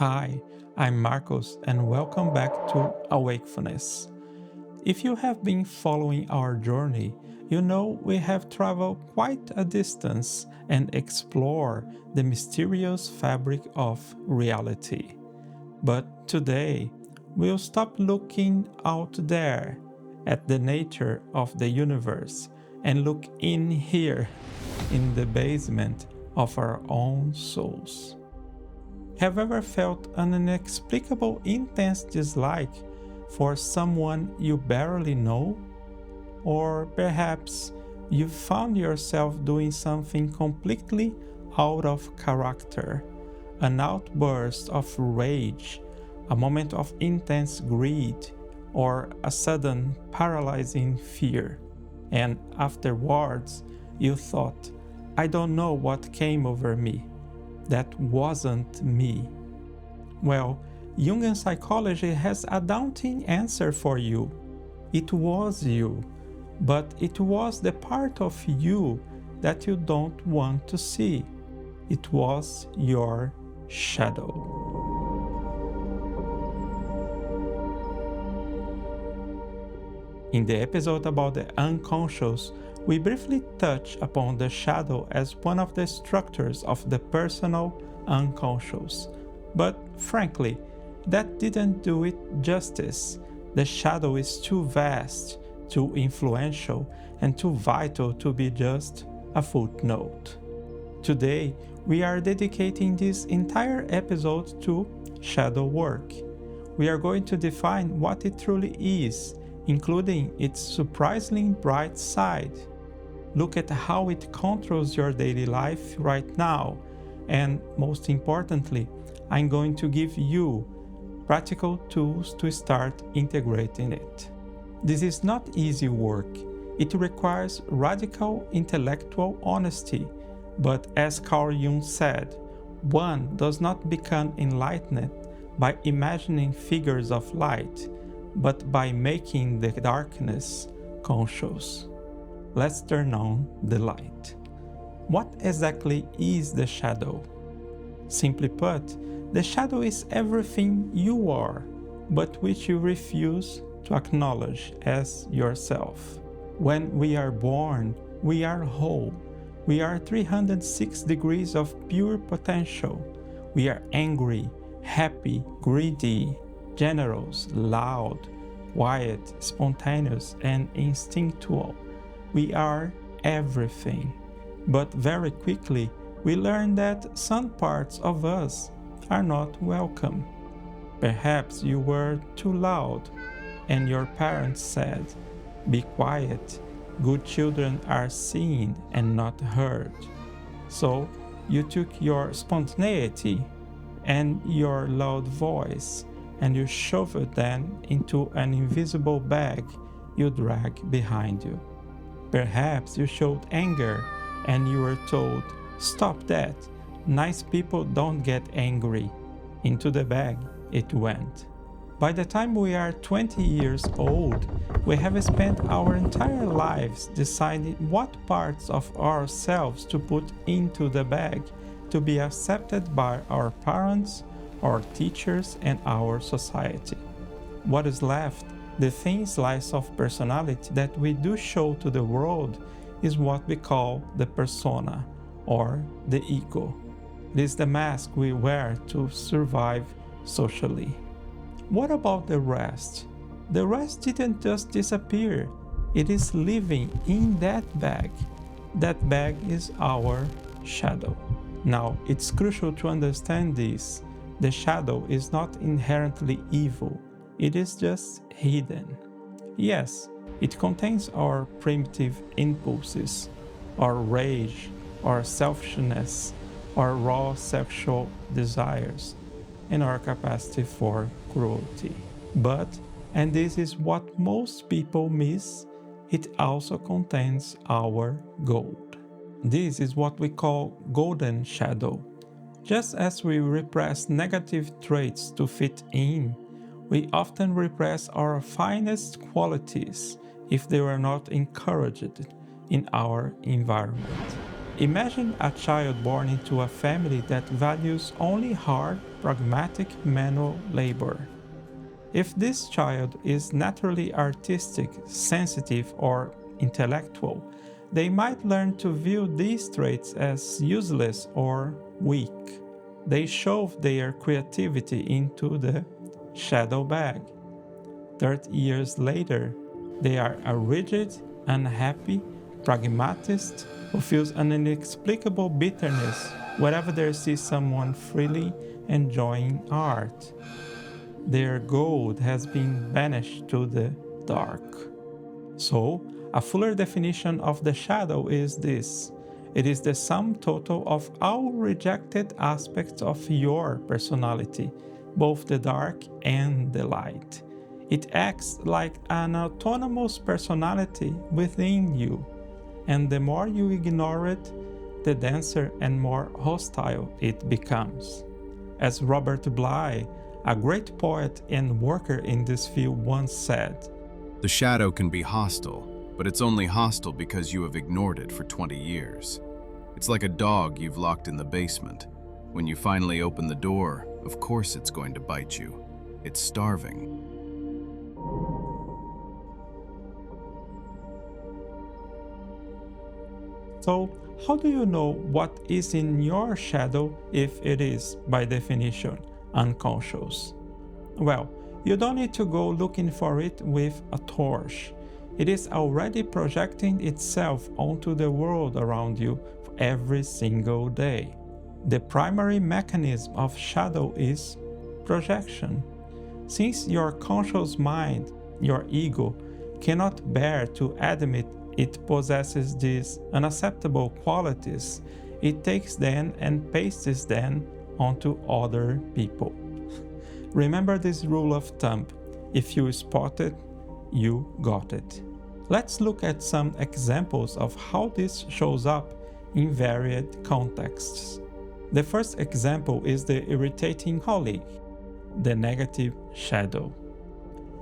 Hi, I'm Marcos and welcome back to Awakefulness. If you have been following our journey, you know we have traveled quite a distance and explored the mysterious fabric of reality. But today, we'll stop looking out there at the nature of the universe and look in here, in the basement of our own souls. Have you ever felt an inexplicable intense dislike for someone you barely know? Or perhaps you found yourself doing something completely out of character, an outburst of rage, a moment of intense greed, or a sudden paralyzing fear. And afterwards, you thought, I don't know what came over me. That wasn't me. Well, Jungian psychology has a daunting answer for you. It was you, but it was the part of you that you don't want to see. It was your shadow. In the episode about the unconscious, we briefly touch upon the shadow as one of the structures of the personal unconscious. But frankly, that didn't do it justice. The shadow is too vast, too influential, and too vital to be just a footnote. Today, we are dedicating this entire episode to shadow work. We are going to define what it truly is, including its surprisingly bright side. Look at how it controls your daily life right now, and most importantly, I'm going to give you practical tools to start integrating it. This is not easy work. It requires radical intellectual honesty, but as Carl Jung said, one does not become enlightened by imagining figures of light, but by making the darkness conscious. Let's turn on the light. What exactly is the shadow? Simply put, the shadow is everything you are, but which you refuse to acknowledge as yourself. When we are born, we are whole. We are 306 degrees of pure potential. We are angry, happy, greedy, generous, loud, quiet, spontaneous, and instinctual. We are everything. But very quickly, we learn that some parts of us are not welcome. Perhaps you were too loud, and your parents said, "Be quiet, good children are seen and not heard." So you took your spontaneity and your loud voice and you shoved them into an invisible bag you drag behind you. Perhaps you showed anger and you were told, "Stop that, nice people don't get angry." Into the bag it went. By the time we are 20 years old, we have spent our entire lives deciding what parts of ourselves to put into the bag to be accepted by our parents, our teachers, and our society. What is left, the thin slice of personality that we do show to the world, is what we call the persona, or the ego. It is the mask we wear to survive socially. What about the rest? The rest didn't just disappear. It is living in that bag. That bag is our shadow. Now, it's crucial to understand this. The shadow is not inherently evil. It is just hidden. Yes, it contains our primitive impulses, our rage, our selfishness, our raw sexual desires, and our capacity for cruelty. But, and this is what most people miss, it also contains our gold. This is what we call golden shadow. Just as we repress negative traits to fit in, we often repress our finest qualities if they were not encouraged in our environment. Imagine a child born into a family that values only hard, pragmatic manual labor. If this child is naturally artistic, sensitive, or intellectual, they might learn to view these traits as useless or weak. They shove their creativity into the shadow bag. 30 years later, they are a rigid, unhappy, pragmatist who feels an inexplicable bitterness whenever they see someone freely enjoying art. Their gold has been banished to the dark. So, a fuller definition of the shadow is this: it is the sum total of all rejected aspects of your personality, both the dark and the light. It acts like an autonomous personality within you, and the more you ignore it, the denser and more hostile it becomes. As Robert Bly, a great poet and worker in this field, once said, "The shadow can be hostile, but it's only hostile because you have ignored it for 20 years. It's like a dog you've locked in the basement. When you finally open the door, of course it's going to bite you. It's starving." So, how do you know what is in your shadow if it is, by definition, unconscious? Well, you don't need to go looking for it with a torch. It is already projecting itself onto the world around you every single day. The primary mechanism of shadow is projection. Since your conscious mind, your ego, cannot bear to admit it possesses these unacceptable qualities, it takes them and pastes them onto other people. Remember this rule of thumb: if you spot it, you got it. Let's look at some examples of how this shows up in varied contexts. The first example is the irritating colleague, the negative shadow.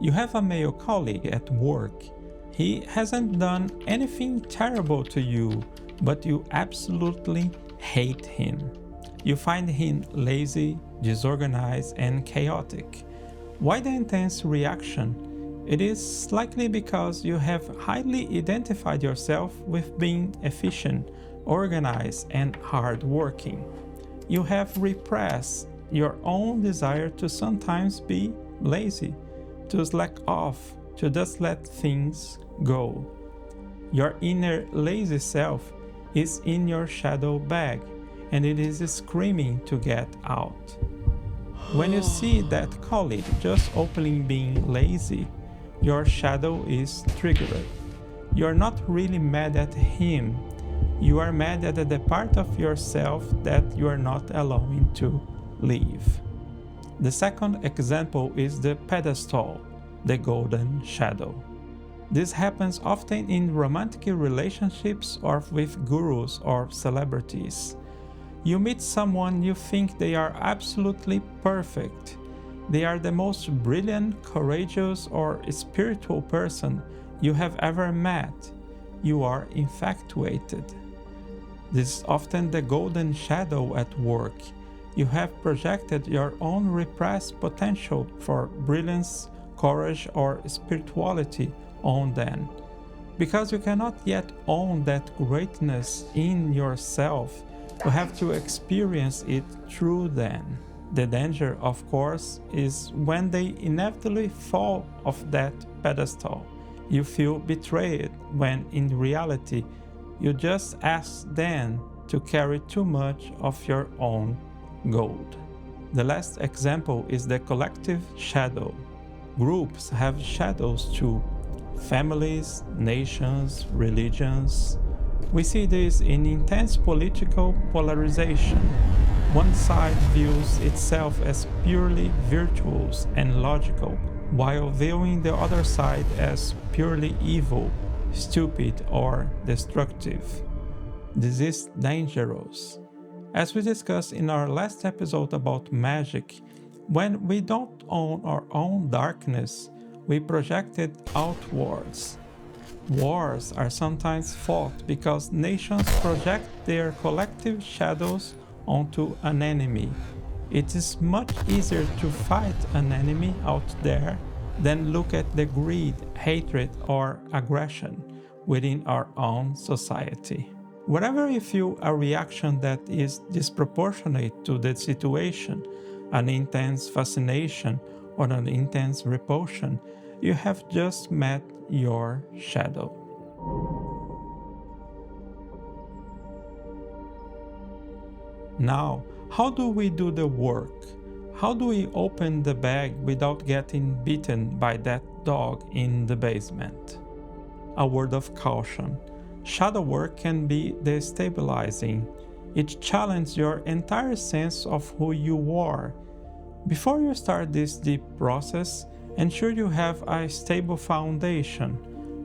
You have a male colleague at work. He hasn't done anything terrible to you, but you absolutely hate him. You find him lazy, disorganized, and chaotic. Why the intense reaction? It is likely because you have highly identified yourself with being efficient, organized, and hardworking. You have repressed your own desire to sometimes be lazy, to slack off, to just let things go. Your inner lazy self is in your shadow bag, and it is screaming to get out. When you see that colleague just openly being lazy, your shadow is triggered. You're not really mad at him. You are mad at the part of yourself that you are not allowing to leave. The second example is the pedestal, the golden shadow. This happens often in romantic relationships or with gurus or celebrities. You meet someone, you think they are absolutely perfect. They are the most brilliant, courageous, or spiritual person you have ever met. You are infatuated. This is often the golden shadow at work. You have projected your own repressed potential for brilliance, courage, or spirituality on them. Because you cannot yet own that greatness in yourself, you have to experience it through them. The danger, of course, is when they inevitably fall off that pedestal. You feel betrayed when in reality you just ask them to carry too much of your own gold. The last example is the collective shadow. Groups have shadows too. Families, nations, religions. We see this in intense political polarization. One side views itself as purely virtuous and logical, while viewing the other side as purely evil, stupid, or destructive. This is dangerous. As we discussed in our last episode about magic, when we don't own our own darkness, we project it outwards. Wars are sometimes fought because nations project their collective shadows onto an enemy. It is much easier to fight an enemy out there than look at the greed, hatred, or aggression within our own society. Whenever you feel a reaction that is disproportionate to the situation, an intense fascination or an intense repulsion, you have just met your shadow. Now, how do we do the work? How do we open the bag without getting bitten by that dog in the basement? A word of caution. Shadow work can be destabilizing. It challenges your entire sense of who you are. Before you start this deep process, ensure you have a stable foundation,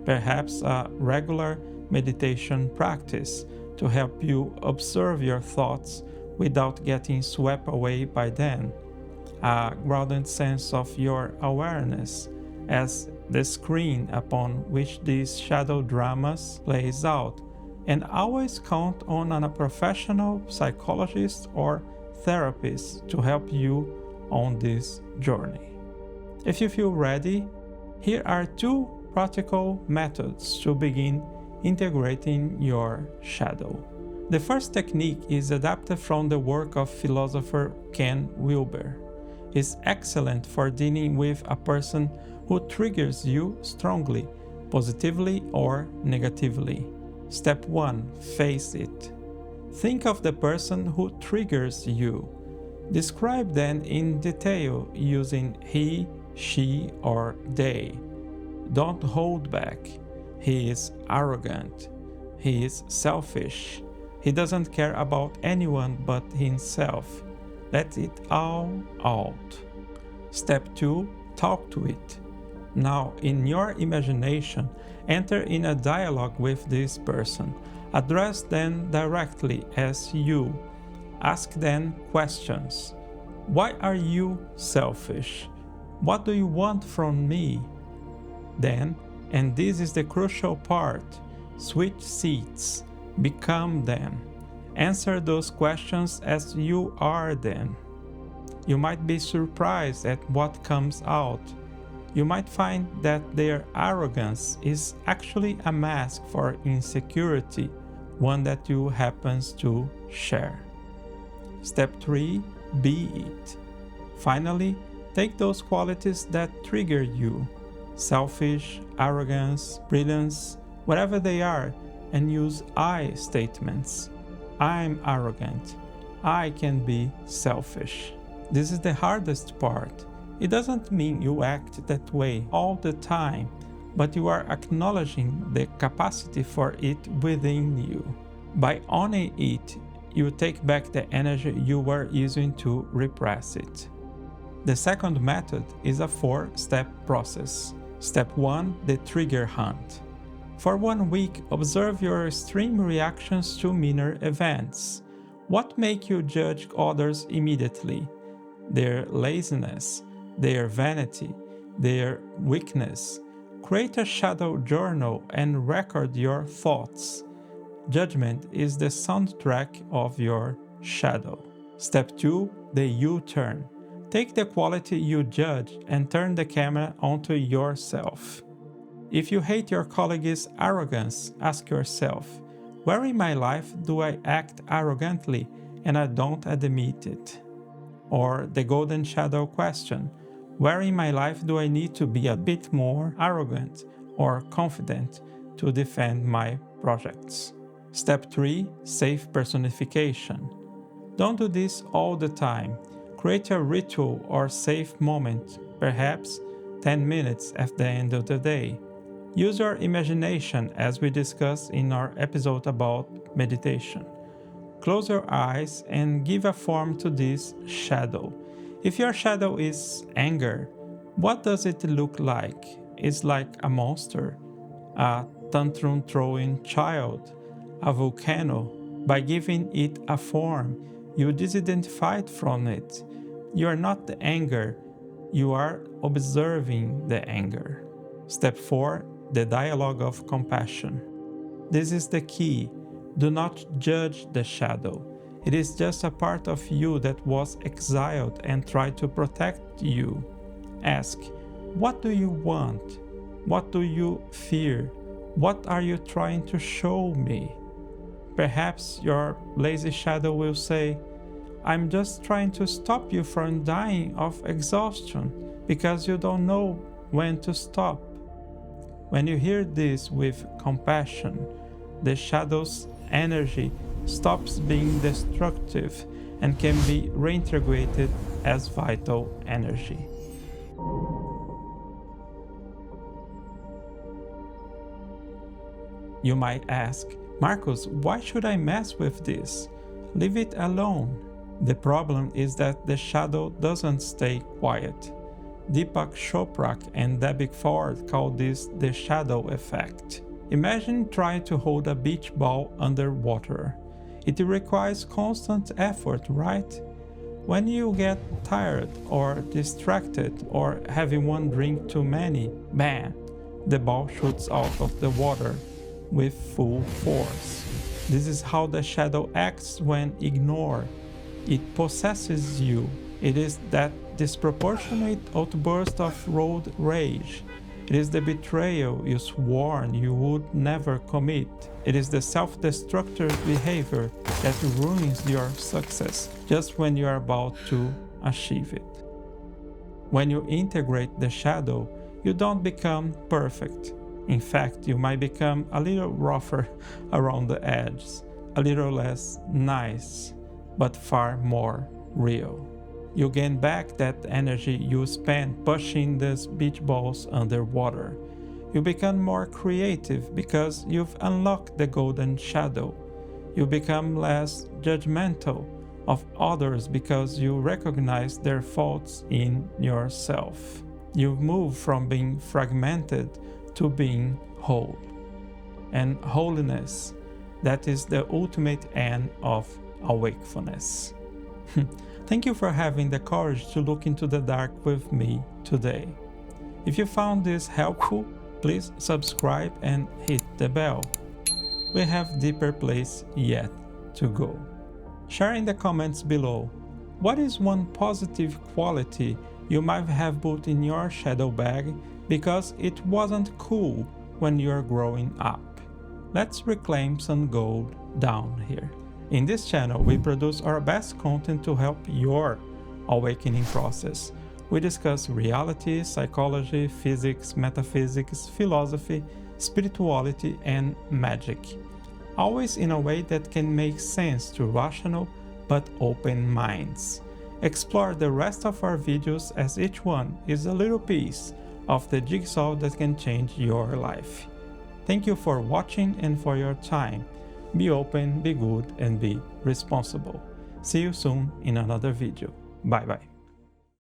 perhaps a regular meditation practice to help you observe your thoughts without getting swept away by them, a grounded sense of your awareness as the screen upon which these shadow dramas plays out, and always count on a professional psychologist or therapist to help you on this journey. If you feel ready, here are 2 practical methods to begin integrating your shadow. The first technique is adapted from the work of philosopher Ken Wilber. It's excellent for dealing with a person who triggers you strongly, positively or negatively. Step 1. Face it. Think of the person who triggers you. Describe them in detail using he, she, or they. Don't hold back. He is arrogant. He is selfish. He doesn't care about anyone but himself. Let it all out. Step 2. Talk to it. Now, in your imagination, enter in a dialogue with this person. Address them directly as you. Ask them questions. Why are you selfish? What do you want from me? Then, and this is the crucial part, switch seats. Become them. Answer those questions as you are them. You might be surprised at what comes out. You might find that their arrogance is actually a mask for insecurity, one that you happens to share. Step 3. Be it. Finally, take those qualities that trigger you, selfish, arrogance, brilliance, whatever they are, and use I statements. I'm arrogant. I can be selfish. This is the hardest part. It doesn't mean you act that way all the time, but you are acknowledging the capacity for it within you. By owning it, you take back the energy you were using to repress it. The second method is a 4-step process. Step 1. The trigger hunt. For 1 week, observe your extreme reactions to minor events. What makes you judge others immediately? Their laziness, their vanity, their weakness. Create a shadow journal and record your thoughts. Judgment is the soundtrack of your shadow. Step 2. The U-turn. Take the quality you judge and turn the camera onto yourself. If you hate your colleague's arrogance, ask yourself, where in my life do I act arrogantly and I don't admit it? Or the golden shadow question, where in my life do I need to be a bit more arrogant or confident to defend my projects? Step 3. Safe personification. Don't do this all the time. Create a ritual or safe moment, perhaps 10 minutes at the end of the day. Use your imagination as we discussed in our episode about meditation. Close your eyes and give a form to this shadow. If your shadow is anger, what does it look like? It's like a monster, a tantrum-throwing child, a volcano. By giving it a form, you disidentify it from it. You are not the anger, you are observing the anger. Step 4. the dialogue of compassion. This is the key. Do not judge the shadow. It is just a part of you that was exiled and tried to protect you. Ask, what do you want? What do you fear? What are you trying to show me? Perhaps your lazy shadow will say, I'm just trying to stop you from dying of exhaustion because you don't know when to stop. When you hear this with compassion, the shadow's energy stops being destructive and can be reintegrated as vital energy. You might ask, Marcus, why should I mess with this? Leave it alone. The problem is that the shadow doesn't stay quiet. Deepak Chopra and Debbie Ford call this the shadow effect. Imagine trying to hold a beach ball underwater. It requires constant effort, right? When you get tired or distracted or having one drink too many, bam, the ball shoots out of the water with full force. This is how the shadow acts when ignored. It possesses you. It is that disproportionate outburst of road rage. It is the betrayal you swore you would never commit. It is the self-destructive behavior that ruins your success just when you are about to achieve it. When you integrate the shadow, you don't become perfect. In fact, you might become a little rougher around the edges, a little less nice, but far more real. You gain back that energy you spent pushing these beach balls underwater. You become more creative because you've unlocked the golden shadow. You become less judgmental of others because you recognize their faults in yourself. You move from being fragmented to being whole. And wholeness, that is the ultimate end of awakefulness. Thank you for having the courage to look into the dark with me today. If you found this helpful, please subscribe and hit the bell. We have deeper place yet to go. Share in the comments below, what is one positive quality you might have put in your shadow bag because it wasn't cool when you're growing up? Let's reclaim some gold down here. In this channel, we produce our best content to help your awakening process. We discuss reality, psychology, physics, metaphysics, philosophy, spirituality, and magic. Always in a way that can make sense to rational but open minds. Explore the rest of our videos as each one is a little piece of the jigsaw that can change your life. Thank you for watching and for your time. Be open, be good, and be responsible. See you soon in another video. Bye bye.